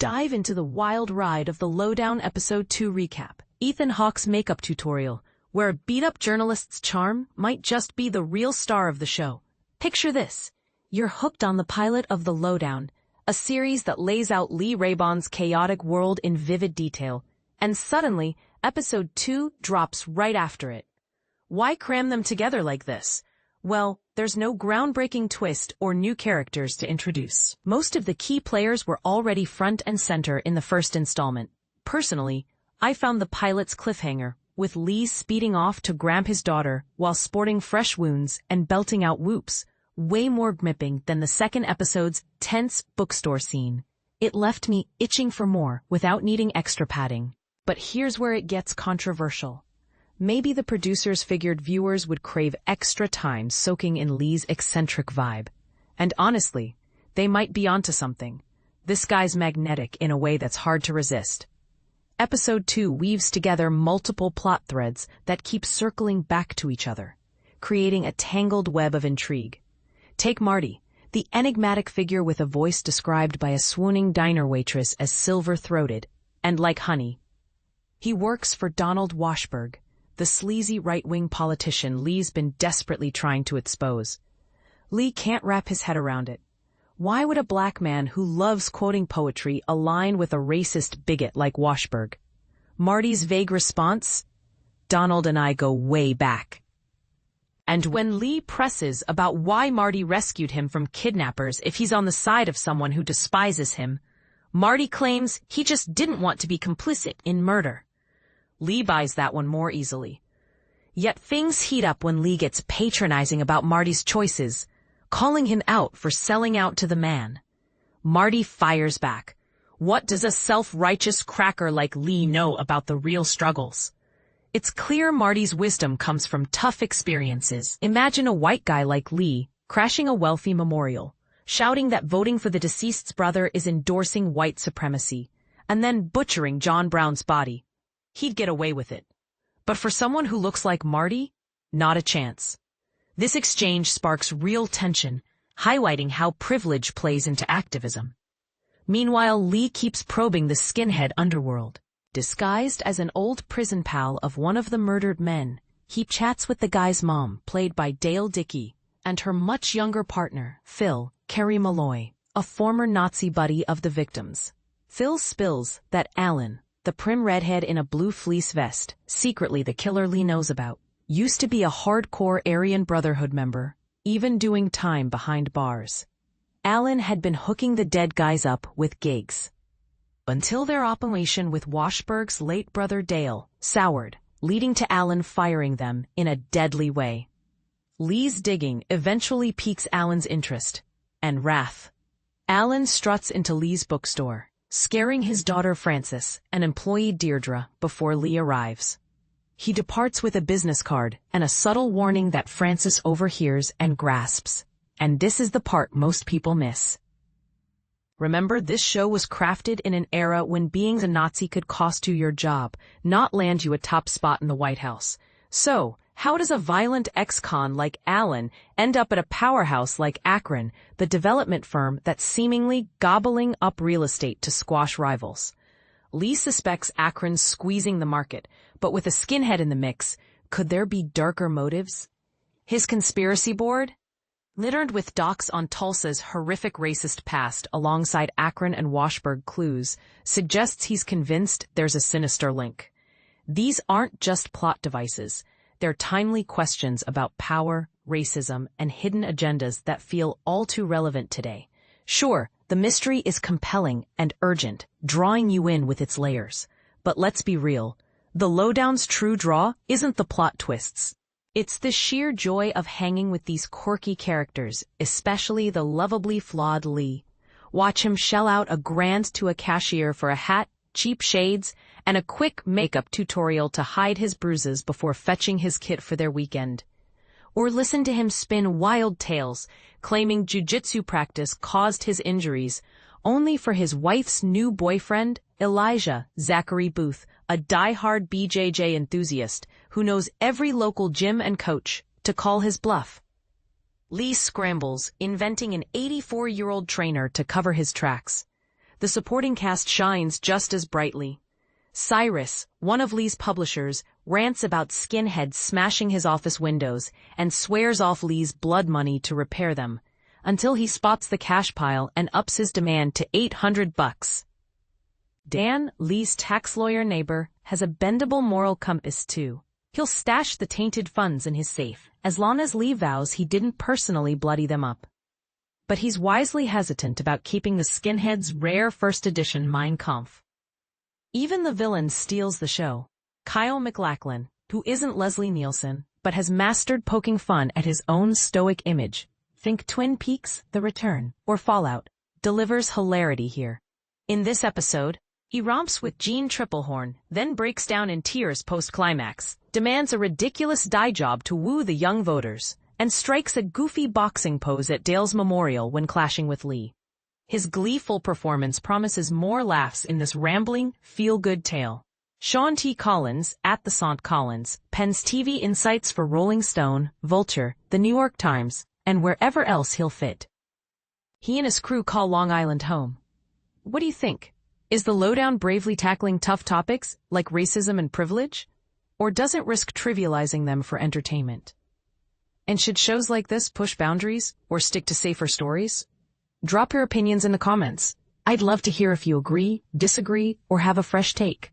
dive into the wild ride of the Lowdown Episode 2 recap. Ethan Hawke's makeup tutorial, where a beat-up journalist's charm might just be the real star of the show. Picture this. You're hooked on the pilot of The Lowdown, a series that lays out Raybon's chaotic world in vivid detail, and suddenly, Episode 2 drops right after it. Why cram them together like this? Well, there's no groundbreaking twist or new characters to introduce. Most of the key players were already front and center in the first installment. Personally, I found the pilot's cliffhanger, with Lee speeding off to grab his daughter while sporting fresh wounds and belting out whoops, way more gripping than the second episode's tense bookstore scene. It left me itching for more without needing extra padding. But here's where it gets controversial. Maybe the producers figured viewers would crave extra time soaking in Lee's eccentric vibe. And honestly, they might be onto something. This guy's magnetic in a way that's hard to resist. Episode 2 weaves together multiple plot threads that keep circling back to each other, creating a tangled web of intrigue. Take Marty, the enigmatic figure with a voice described by a swooning diner waitress as silver-throated, and like honey. He works for Donald Washburn, the sleazy right-wing politician Lee's been desperately trying to expose. Lee can't wrap his head around it. Why would a black man who loves quoting poetry align with a racist bigot like Washburn? Marty's vague response? Donald and I go way back. And when Lee presses about why Marty rescued him from kidnappers if he's on the side of someone who despises him, Marty claims he just didn't want to be complicit in murder. Lee buys that one more easily. Yet things heat up when Lee gets patronizing about Marty's choices, calling him out for selling out to the man. Marty fires back. What does a self-righteous cracker like Lee know about the real struggles? It's clear Marty's wisdom comes from tough experiences. Imagine a white guy like Lee crashing a wealthy memorial, shouting that voting for the deceased's brother is endorsing white supremacy, and then butchering John Brown's body. He'd get away with it. But for someone who looks like Marty, not a chance. This exchange sparks real tension, highlighting how privilege plays into activism. Meanwhile, Lee keeps probing the skinhead underworld. Disguised as an old prison pal of one of the murdered men, he chats with the guy's mom, played by Dale Dickey, and her much younger partner, Phil, Carey Malloy, a former Nazi buddy of the victims. Phil spills that Alan, the prim redhead in a blue fleece vest, secretly the killer Lee knows about, used to be a hardcore Aryan Brotherhood member, even doing time behind bars. Alan had been hooking the dead guys up with gigs. Until their operation with Washburn's late brother Dale soured, leading to Alan firing them in a deadly way. Lee's digging eventually piques Alan's interest and wrath. Alan struts into Lee's bookstore, scaring his daughter Frances and employee Deirdre before Lee arrives. He departs with a business card and a subtle warning that Frances overhears and grasps. And this is the part most people miss. Remember, this show was crafted in an era when being a Nazi could cost you your job, not land you a top spot in the White House. So, how does a violent ex-con like Alan end up at a powerhouse like Akron, the development firm that's seemingly gobbling up real estate to squash rivals? Lee suspects Akron's squeezing the market, but with a skinhead in the mix, could there be darker motives? His conspiracy board? Littered with docs on Tulsa's horrific racist past alongside Akron and Washburn clues, suggests he's convinced there's a sinister link. These aren't just plot devices. They're timely questions about power, racism, and hidden agendas that feel all too relevant today. Sure, the mystery is compelling and urgent, drawing you in with its layers. But let's be real. The Lowdown's true draw isn't the plot twists. It's the sheer joy of hanging with these quirky characters, especially the lovably flawed Lee. Watch him shell out a grand to a cashier for a hat, cheap shades, and a quick makeup tutorial to hide his bruises before fetching his kit for their weekend. Or listen to him spin wild tales, claiming jiu-jitsu practice caused his injuries, only for his wife's new boyfriend, Elijah Zachary Booth, a die-hard BJJ enthusiast who knows every local gym and coach, to call his bluff. Lee scrambles, inventing an 84-year-old trainer to cover his tracks. the supporting cast shines just as brightly. Cyrus, one of Lee's publishers, rants about skinheads smashing his office windows and swears off Lee's blood money to repair them, until he spots the cash pile and ups his demand to $800. Dan, Lee's tax lawyer neighbor, has a bendable moral compass too. He'll stash the tainted funds in his safe, as long as Lee vows he didn't personally bloody them up. But he's wisely hesitant about keeping the skinhead's rare first edition Mein Kampf. Even the villain steals the show. Kyle MacLachlan, who isn't Leslie Nielsen, but has mastered poking fun at his own stoic image, think Twin Peaks, The Return, or Fallout, delivers hilarity here. In this episode, he romps with Jean Triplehorn, then breaks down in tears post-climax, demands a ridiculous dye job to woo the young voters, and strikes a goofy boxing pose at Dale's memorial when clashing with Lee. His gleeful performance promises more laughs in this rambling, feel-good tale. Sean T. Collins, at the Sant Collins, pens TV insights for Rolling Stone, Vulture, The New York Times, and wherever else he'll fit. He and his crew call Long Island home. What do you think? Is the Lowdown bravely tackling tough topics, like racism and privilege? Or does it risk trivializing them for entertainment? And should shows like this push boundaries, or stick to safer stories? Drop your opinions in the comments. I'd love to hear if you agree, disagree, or have a fresh take.